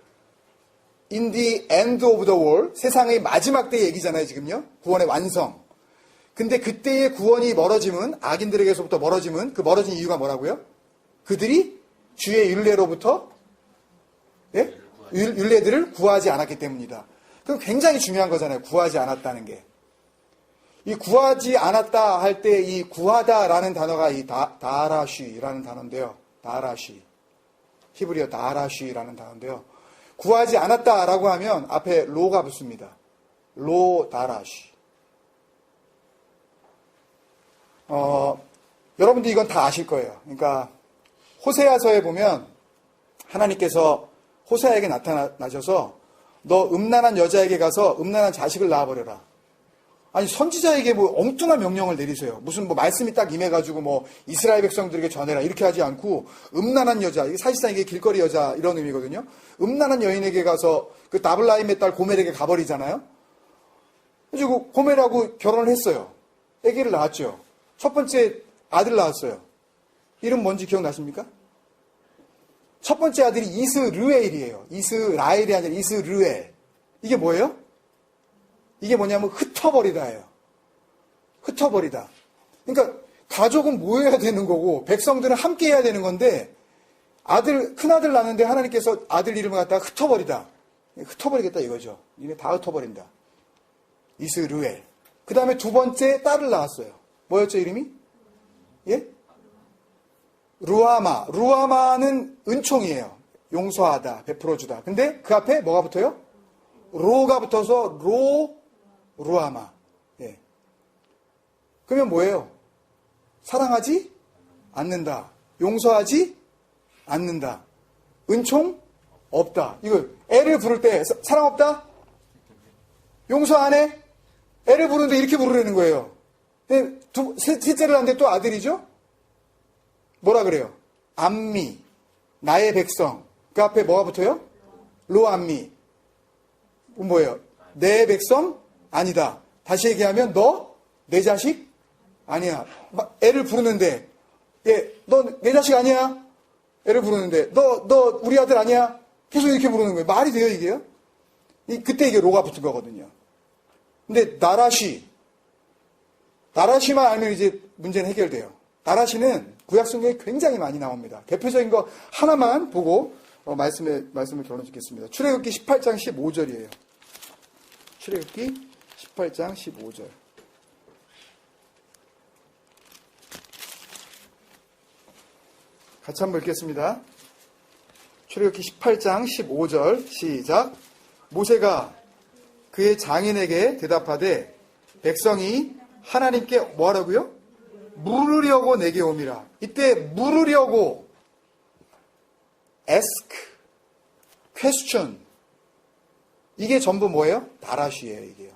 in the end of the world, 세상의 마지막 때의 얘기잖아요 지금요? 구원의 완성. 근데 그때의 구원이 멀어짐은, 악인들에게서부터 멀어짐은, 그 멀어진 이유가 뭐라고요? 그들이 주의 율례로부터 율례들을 구하지 않았기 때문이다. 그럼 굉장히 중요한 거잖아요. 구하지 않았다는 게. 이 구하지 않았다 할 때 이 구하다라는 단어가 이 다라쉬라는 단어인데요. 다라쉬. 히브리어 다라쉬라는 단어인데요. 구하지 않았다라고 하면 앞에 로가 붙습니다. 로 다라쉬. 여러분들 이건 다 아실 거예요. 그러니까 호세아서에 보면 하나님께서 호세아에게 나타나셔서 너 음란한 여자에게 가서 음란한 자식을 낳아버려라. 아니 선지자에게 뭐 엉뚱한 명령을 내리세요. 무슨 뭐 말씀이 딱 임해가지고 뭐 이스라엘 백성들에게 전해라 이렇게 하지 않고 음란한 여자, 이게 사실상 이게 길거리 여자 이런 의미거든요. 음란한 여인에게 가서 그 다블라임의 딸 고멜에게 가버리잖아요. 그래서 고멜하고 결혼을 했어요. 아기를 낳았죠. 첫 번째 아들 낳았어요. 이름 뭔지 기억나십니까? 첫 번째 아들이 이스르엘이에요. 이스라엘이 아니라 이스르엘. 이게 뭐예요? 이게 뭐냐면 흩어버리다예요. 흩어버리다. 그러니까 가족은 모여야 되는 거고 백성들은 함께 해야 되는 건데 큰아들 낳는데 하나님께서 아들 이름을 갖다가 흩어버리다. 흩어버리겠다 이거죠. 이게 다 흩어버린다. 이스르엘. 그 다음에 두 번째 딸을 낳았어요. 뭐였죠 이름이? 예? 루아마. 루아마는 은총이에요. 용서하다, 베풀어주다. 근데 그 앞에 뭐가 붙어요? 로가 붙어서 루아마. 예. 그러면 뭐예요? 사랑하지 않는다. 용서하지 않는다. 은총 없다. 이거 애를 부를 때 사랑 없다? 용서 안 해? 애를 부르는데 이렇게 부르라는 거예요. 셋째를 하는데 또 아들이죠? 뭐라 그래요? 암미, 나의 백성. 그 앞에 뭐가 붙어요? 로암미. 뭐예요? 내 백성? 아니다. 다시 얘기하면 너 내 자식? 아니야. 애를 부르는데 너 내 자식 아니야? 애를 부르는데 너 우리 아들 아니야? 계속 이렇게 부르는 거예요. 말이 돼요 이게요? 그때 이게 로가 붙은 거거든요. 근데 나라시만 알면 이제 문제는 해결돼요. 나라시는 구약 성경에 굉장히 많이 나옵니다. 대표적인 거 하나만 보고 말씀을 결론 짓겠습니다. 출애굽기 18장 15절이에요. 출애굽기 18장 15절. 같이 한번 읽겠습니다. 출애굽기 18장 15절 시작. 모세가 그의 장인에게 대답하되 백성이 하나님께 뭐 하라고요? 물으려고 내게 옴이라. 이때 물으려고 ask, question 이게 전부 뭐예요? 다라시예요. 이게요.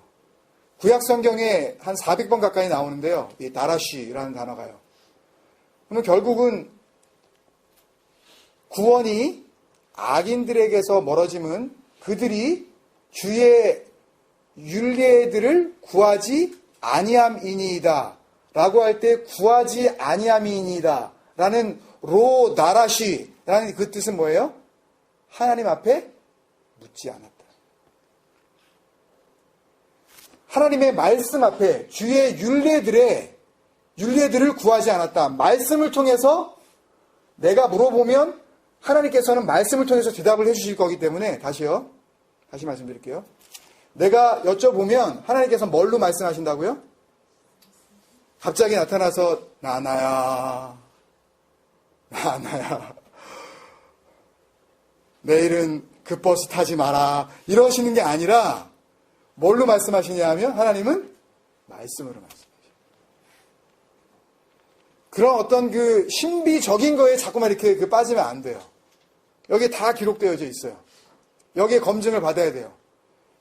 구약 성경에 한 400번 가까이 나오는데요. 이 다라시라는 단어가요. 그러면 결국은 구원이 악인들에게서 멀어짐은 그들이 주의 율례들을 구하지 아니함이니이다 라고 할 때 구하지 아니함이니이다 라는 로 나라시 라는 그 뜻은 뭐예요? 하나님 앞에 묻지 않았다. 하나님의 말씀 앞에 주의 율례들을 구하지 않았다. 말씀을 통해서 내가 물어보면 하나님께서는 말씀을 통해서 대답을 해주실 거기 때문에 다시 말씀드릴게요. 내가 여쭤보면 하나님께서 뭘로 말씀하신다고요? 갑자기 나타나서 나나야 내일은 그 버스 타지 마라 이러시는 게 아니라 뭘로 말씀하시냐 하면 하나님은 말씀으로 말씀하셔요. 그런 어떤 그 신비적인 거에 자꾸만 이렇게 빠지면 안 돼요. 여기에 다 기록되어져 있어요. 여기에 검증을 받아야 돼요.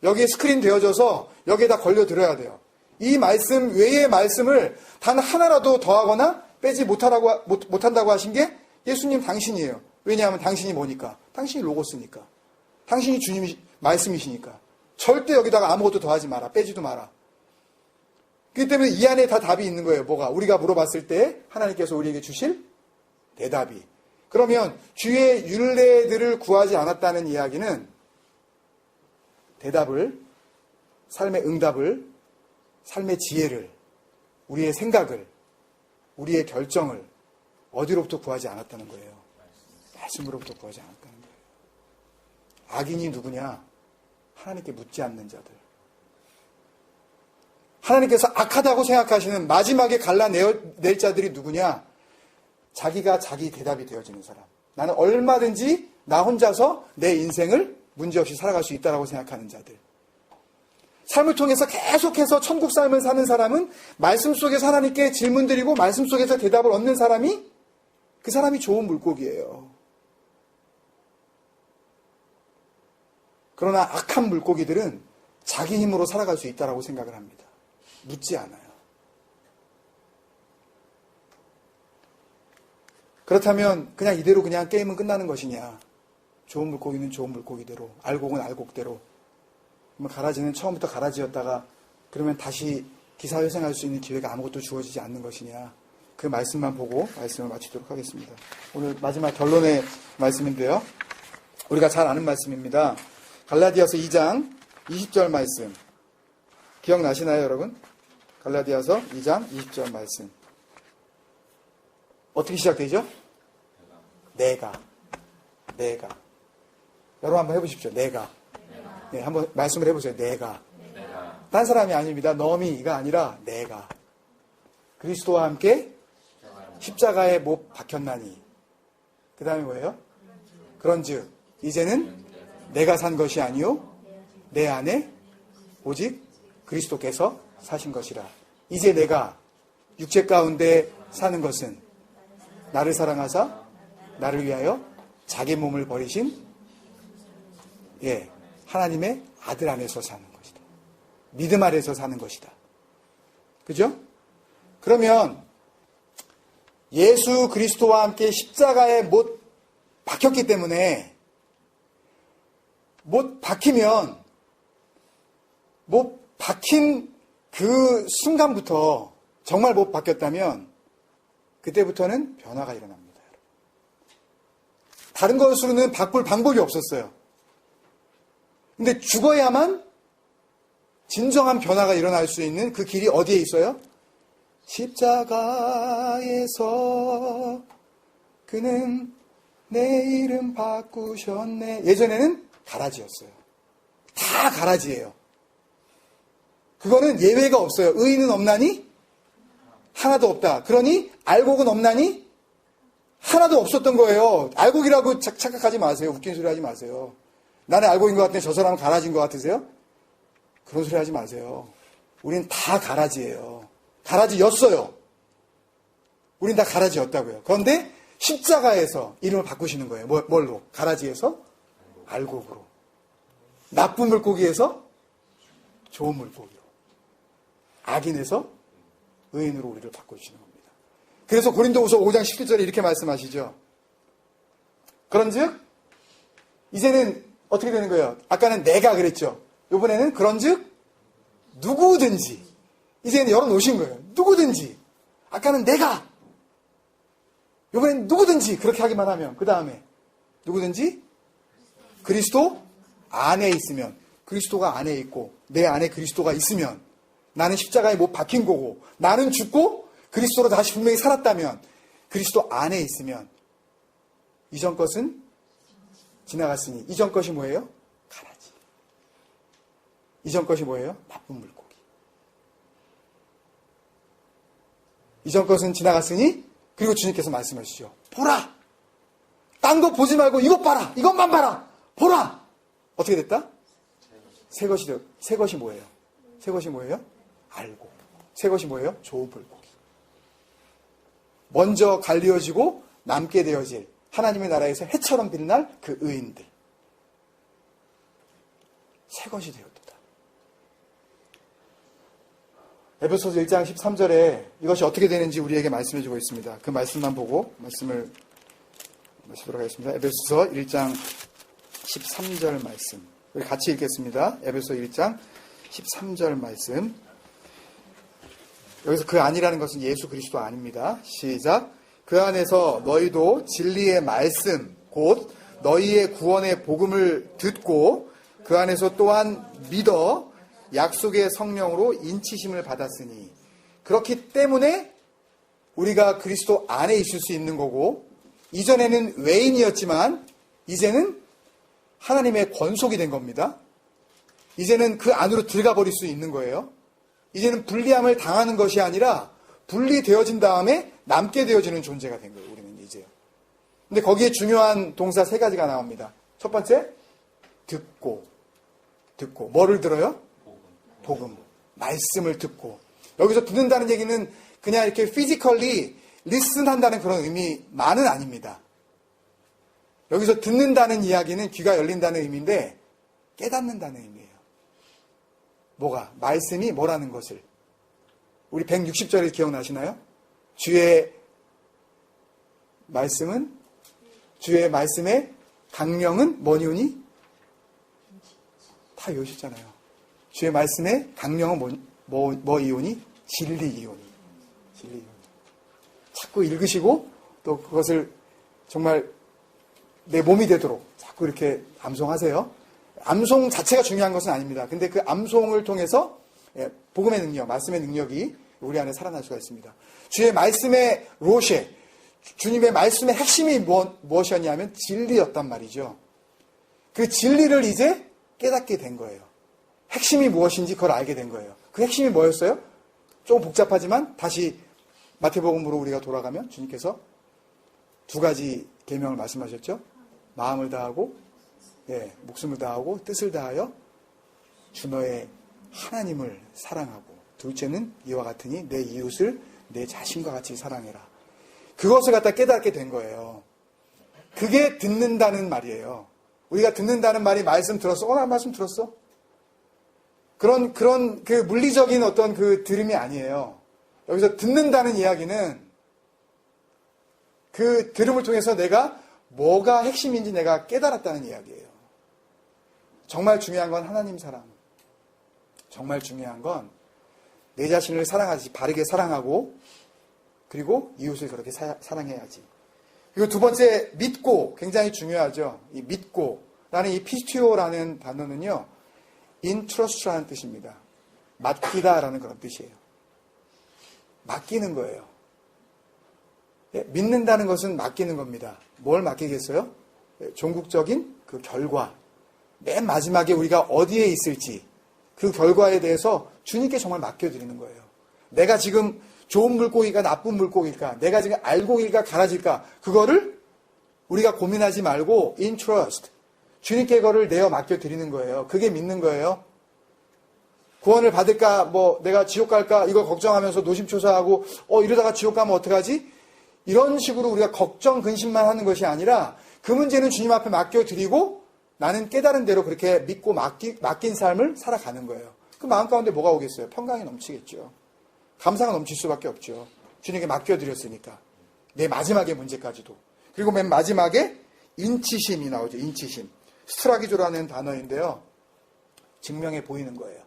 여기에 스크린 되어져서 여기에다 걸려들어야 돼요. 이 말씀 외의 말씀을 단 하나라도 더하거나 빼지 못한다고 하신 게 예수님 당신이에요. 왜냐하면 당신이 뭐니까? 당신이 로고스니까. 당신이 주님이 말씀이시니까. 절대 여기다가 아무것도 더하지 마라. 빼지도 마라. 그렇기 때문에 이 안에 다 답이 있는 거예요. 뭐가? 우리가 물어봤을 때 하나님께서 우리에게 주실 대답이. 그러면 주의 율례들을 구하지 않았다는 이야기는 대답을, 삶의 응답을, 삶의 지혜를, 우리의 생각을, 우리의 결정을 어디로부터 구하지 않았다는 거예요. 말씀으로부터 구하지 않았다는 거예요. 악인이 누구냐? 하나님께 묻지 않는 자들. 하나님께서 악하다고 생각하시는 마지막에 갈라낼 자들이 누구냐? 자기가 자기 대답이 되어지는 사람. 나는 얼마든지 나 혼자서 내 인생을 문제없이 살아갈 수 있다고 생각하는 자들. 삶을 통해서 계속해서 천국 삶을 사는 사람은 말씀 속에서 하나님께 질문 드리고 말씀 속에서 대답을 얻는 사람이 그 사람이 좋은 물고기예요. 그러나 악한 물고기들은 자기 힘으로 살아갈 수 있다고 생각을 합니다. 묻지 않아요. 그렇다면 그냥 이대로 그냥 게임은 끝나는 것이냐? 좋은 물고기는 좋은 물고기대로, 알곡은 알곡대로. 그러면 가라지는 처음부터 가라지였다가 그러면 다시 기사회생할 수 있는 기회가 아무것도 주어지지 않는 것이냐? 그 말씀만 보고 말씀을 마치도록 하겠습니다. 오늘 마지막 결론의 말씀인데요. 우리가 잘 아는 말씀입니다. 갈라디아서 2장 20절 말씀. 기억나시나요, 여러분? 갈라디아서 2장 20절 말씀. 어떻게 시작되죠? 내가. 여러분 한번 해보십시오. 내가. 네, 한번 말씀을 해보세요. 내가. 딴 사람이 아닙니다. 너미가 아니라 내가. 그리스도와 함께 십자가에 못 박혔나니. 그 다음에 뭐예요? 그런즉 이제는 내가 산 것이 아니요 내 안에 오직 그리스도께서 사신 것이라. 이제 내가 육체 가운데 사는 것은 나를 사랑하사 나를 위하여 자기 몸을 버리신 하나님의 아들 안에서 사는 것이다. 믿음 아래서 사는 것이다. 그죠? 그러면 예수 그리스도와 함께 십자가에 못 박혔기 때문에 못 박히면 못 박힌 그 순간부터 정말 못 박혔다면 그때부터는 변화가 일어납니다. 다른 것으로는 바꿀 방법이 없었어요. 근데 죽어야만 진정한 변화가 일어날 수 있는 그 길이 어디에 있어요? 십자가에서 그는 내 이름 바꾸셨네. 예전에는 가라지였어요. 다 가라지예요. 그거는 예외가 없어요. 의인은 없나니? 하나도 없다. 그러니 알곡은 없나니? 하나도 없었던 거예요. 알곡이라고 착각하지 마세요. 웃긴 소리 하지 마세요. 나는 알곡인 것 같은데 저 사람은 가라지인 것 같으세요? 그런 소리 하지 마세요. 우린 다 가라지예요. 가라지였어요. 우린 다 가라지였다고요. 그런데 십자가에서 이름을 바꾸시는 거예요. 뭘로? 가라지에서 알곡으로. 나쁜 물고기에서 좋은 물고기로. 악인에서 의인으로 우리를 바꿔주시는 겁니다. 그래서 고린도후서 5장 17절에 이렇게 말씀하시죠. 그런즉 이제는 어떻게 되는 거예요? 아까는 내가 그랬죠. 이번에는 그런즉 누구든지. 이제는 열어놓으신 거예요. 누구든지. 아까는 내가. 이번엔 누구든지 그렇게 하기만 하면 그 다음에 누구든지 그리스도 안에 있으면, 그리스도가 안에 있고 내 안에 그리스도가 있으면, 나는 십자가에 못 박힌 거고 나는 죽고 그리스도로 다시 분명히 살았다면, 그리스도 안에 있으면 이전 것은 지나갔으니 이전 것이 뭐예요? 가라지. 이전 것이 뭐예요? 나쁜 물고기. 이전 것은 지나갔으니, 그리고 주님께서 말씀하시죠. 보라! 딴 거 보지 말고 이것 봐라! 이것만 봐라! 보라! 어떻게 됐다? 새 것이 뭐예요? 새 것이 뭐예요? 알고. 새 것이 뭐예요? 좋은 물고기. 먼저 갈리어지고 남게 되어질 하나님의 나라에서 해처럼 빛날 그 의인들. 새 것이 되었도다. 에베소서 1장 13절에 이것이 어떻게 되는지 우리에게 말씀해 주고 있습니다. 그 말씀만 보고 말씀을 마치도록 하겠습니다. 에베소서 1장 13절 말씀. 우리 같이 읽겠습니다. 에베소 1장 13절 말씀. 여기서 그 안이라는 것은 예수 그리스도 아닙니다. 시작. 그 안에서 너희도 진리의 말씀 곧 너희의 구원의 복음을 듣고 그 안에서 또한 믿어 약속의 성령으로 인치심을 받았으니, 그렇기 때문에 우리가 그리스도 안에 있을 수 있는 거고, 이전에는 외인이었지만 이제는 하나님의 권속이 된 겁니다. 이제는 그 안으로 들어가 버릴 수 있는 거예요. 이제는 분리함을 당하는 것이 아니라 분리되어진 다음에 남게 되어지는 존재가 된 거예요. 우리는 이제. 근데 거기에 중요한 동사 3가지가 나옵니다. 첫 번째, 듣고. 뭐를 들어요? 복음. 말씀을 듣고. 여기서 듣는다는 얘기는 그냥 이렇게 피지컬리 리슨한다는 그런 의미만은 아닙니다. 여기서 듣는다는 이야기는 귀가 열린다는 의미인데 깨닫는다는 의미예요. 뭐가? 말씀이 뭐라는 것을. 우리 160절을 기억나시나요? 주의 말씀의 강령은 뭐니오니? 다 외우셨잖아요. 주의 말씀의 강령은 뭐이오니? 진리이오니. 자꾸 읽으시고 또 그것을 정말 내 몸이 되도록 자꾸 이렇게 암송하세요. 암송 자체가 중요한 것은 아닙니다. 근데 그 암송을 통해서 복음의 능력, 말씀의 능력이 우리 안에 살아날 수가 있습니다. 주의 말씀의 로셰, 주님의 말씀의 핵심이 무엇이었냐면 진리였단 말이죠. 그 진리를 이제 깨닫게 된 거예요. 핵심이 무엇인지 그걸 알게 된 거예요. 그 핵심이 뭐였어요? 조금 복잡하지만 다시 마태복음으로 우리가 돌아가면 주님께서 2가지 계명을 말씀하셨죠. 마음을 다하고 목숨을 다하고 뜻을 다하여 주 너의 하나님을 사랑하고, 둘째는 이와 같으니 내 이웃을 내 자신과 같이 사랑해라. 그것을 갖다 깨닫게 된 거예요. 그게 듣는다는 말이에요. 우리가 듣는다는 말이 말씀 들었어? 나 말씀 들었어? 그런 그 물리적인 어떤 그 들음이 아니에요. 여기서 듣는다는 이야기는 그 들음을 통해서 내가 뭐가 핵심인지 내가 깨달았다는 이야기예요. 정말 중요한 건 하나님 사랑. 정말 중요한 건 내 자신을 사랑하지, 바르게 사랑하고, 그리고 이웃을 그렇게 사랑해야지. 그리고 2번째, 믿고. 굉장히 중요하죠. 이 믿고 라는 이 피스티오라는 단어는요, 인트러스트라는 뜻입니다. 맡기다라는 그런 뜻이에요. 맡기는 거예요. 믿는다는 것은 맡기는 겁니다. 뭘 맡기겠어요? 종국적인 그 결과. 맨 마지막에 우리가 어디에 있을지 그 결과에 대해서 주님께 정말 맡겨드리는 거예요. 내가 지금 좋은 물고기가 나쁜 물고기일까? 내가 지금 알고기일까 가라질까? 그거를 우리가 고민하지 말고 in trust. 주님께 그거를 내어 맡겨드리는 거예요. 그게 믿는 거예요. 구원을 받을까? 뭐 내가 지옥 갈까? 이거 걱정하면서 노심초사하고 이러다가 지옥 가면 어떡하지? 이런 식으로 우리가 걱정, 근심만 하는 것이 아니라 그 문제는 주님 앞에 맡겨드리고 나는 깨달은 대로 그렇게 믿고 맡긴 삶을 살아가는 거예요. 그 마음 가운데 뭐가 오겠어요? 평강이 넘치겠죠. 감사가 넘칠 수밖에 없죠. 주님께 맡겨드렸으니까. 내 마지막의 문제까지도. 그리고 맨 마지막에 인치심이 나오죠. 인치심. 스트라기조라는 단어인데요. 증명해 보이는 거예요.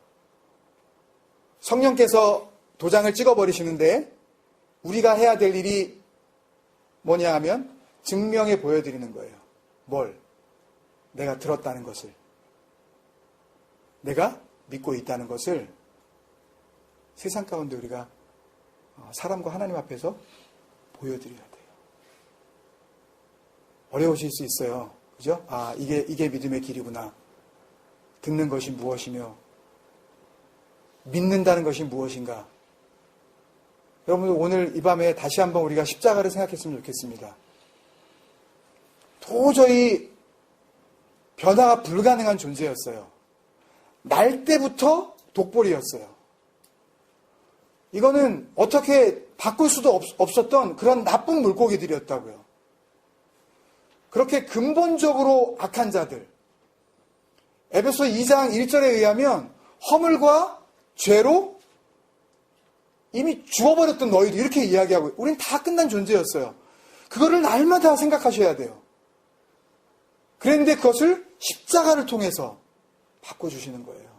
성령께서 도장을 찍어버리시는데 우리가 해야 될 일이 뭐냐 하면 증명해 보여드리는 거예요. 뭘? 내가 들었다는 것을. 내가 믿고 있다는 것을 세상 가운데 우리가 사람과 하나님 앞에서 보여드려야 돼요. 어려우실 수 있어요. 그죠? 이게 믿음의 길이구나. 듣는 것이 무엇이며 믿는다는 것이 무엇인가. 여러분들 오늘 이 밤에 다시 한번 우리가 십자가를 생각했으면 좋겠습니다. 도저히 변화가 불가능한 존재였어요. 날 때부터 독볼이었어요. 이거는 어떻게 바꿀 수도 없었던 그런 나쁜 물고기들이었다고요. 그렇게 근본적으로 악한 자들. 에베소 2장 1절에 의하면 허물과 죄로 이미 죽어버렸던 너희들 이렇게 이야기하고 우린 다 끝난 존재였어요. 그거를 날마다 생각하셔야 돼요. 그런데 그것을 십자가를 통해서 바꿔주시는 거예요.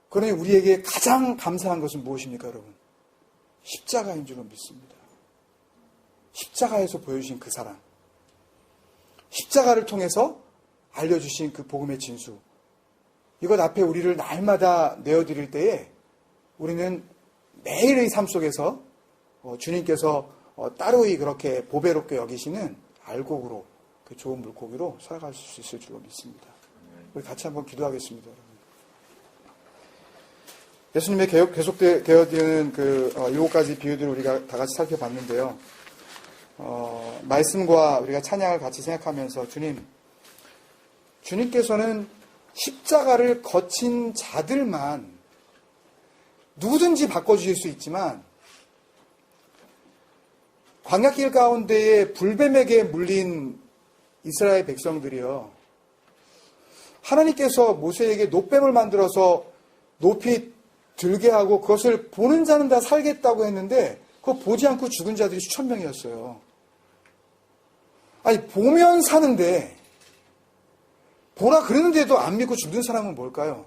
그러니 우리에게 가장 감사한 것은 무엇입니까, 여러분? 십자가인 줄로 믿습니다. 십자가에서 보여주신 그 사랑. 십자가를 통해서 알려주신 그 복음의 진수. 이것 앞에 우리를 날마다 내어드릴 때에 우리는 매일의 삶 속에서 주님께서 따로이 그렇게 보배롭게 여기시는 알곡으로 그 좋은 물고기로 살아갈 수 있을 줄로 믿습니다. 우리 같이 한번 기도하겠습니다. 여러분. 예수님의 계속되어지는 그 7가지 비유들을 우리가 다 같이 살펴봤는데요. 말씀과 우리가 찬양을 같이 생각하면서 주님께서는 십자가를 거친 자들만 누구든지 바꿔주실 수 있지만 광야길 가운데에 불뱀에게 물린 이스라엘 백성들이요. 하나님께서 모세에게 놋뱀을 만들어서 높이 들게 하고 그것을 보는 자는 다 살겠다고 했는데 그거 보지 않고 죽은 자들이 수천 명이었어요. 아니 보면 사는데 보라 그러는데도 안 믿고 죽는 사람은 뭘까요?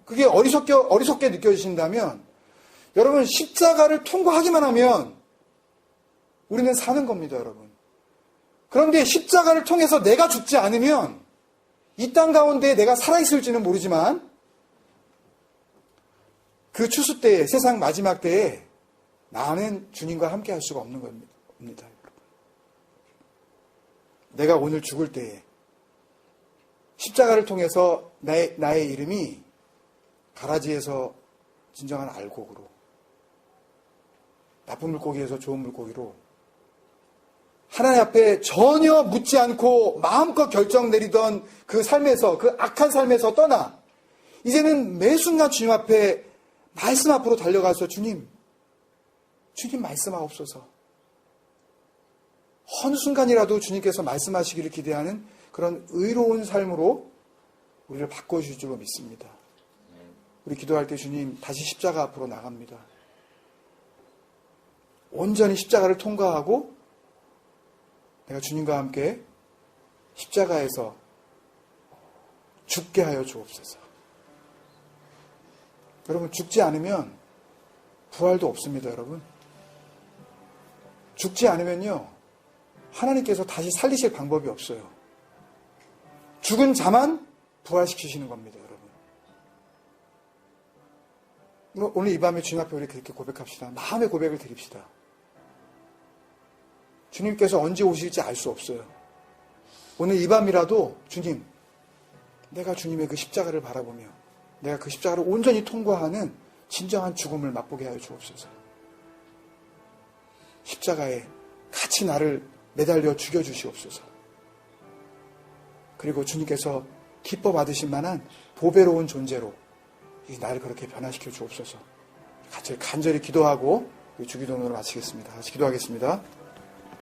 그게 어리석게 느껴지신다면 여러분 십자가를 통과하기만 하면 우리는 사는 겁니다, 여러분. 그런데 십자가를 통해서 내가 죽지 않으면 이 땅 가운데 내가 살아있을지는 모르지만 그 추수 때에 세상 마지막 때에 나는 주님과 함께 할 수가 없는 겁니다, 여러분. 내가 오늘 죽을 때에 십자가를 통해서 나의 이름이 가라지에서 진정한 알곡으로 나쁜 물고기에서 좋은 물고기로 하나님 앞에 전혀 묻지 않고 마음껏 결정 내리던 그 삶에서 그 악한 삶에서 떠나 이제는 매 순간 주님 앞에 말씀 앞으로 달려가서 주님 말씀하옵소서. 어느 순간이라도 주님께서 말씀하시기를 기대하는 그런 의로운 삶으로 우리를 바꿔주실 줄로 믿습니다. 우리 기도할 때 주님 다시 십자가 앞으로 나갑니다. 온전히 십자가를 통과하고 내가 주님과 함께 십자가에서 죽게 하여 주옵소서. 여러분 죽지 않으면 부활도 없습니다, 여러분. 죽지 않으면요 하나님께서 다시 살리실 방법이 없어요. 죽은 자만 부활시키시는 겁니다, 여러분. 오늘 이 밤에 주님 앞에 우리 그렇게 고백합시다. 마음의 고백을 드립시다. 주님께서 언제 오실지 알 수 없어요. 오늘 이 밤이라도 주님, 내가 주님의 그 십자가를 바라보며 내가 그 십자가를 온전히 통과하는 진정한 죽음을 맛보게 하여 주옵소서. 십자가에 같이 나를 매달려 죽여주시옵소서. 그리고 주님께서 기뻐 받으실 만한 보배로운 존재로 나를 그렇게 변화시켜 주옵소서. 같이 간절히 기도하고 주기도문으로 마치겠습니다. 같이 기도하겠습니다.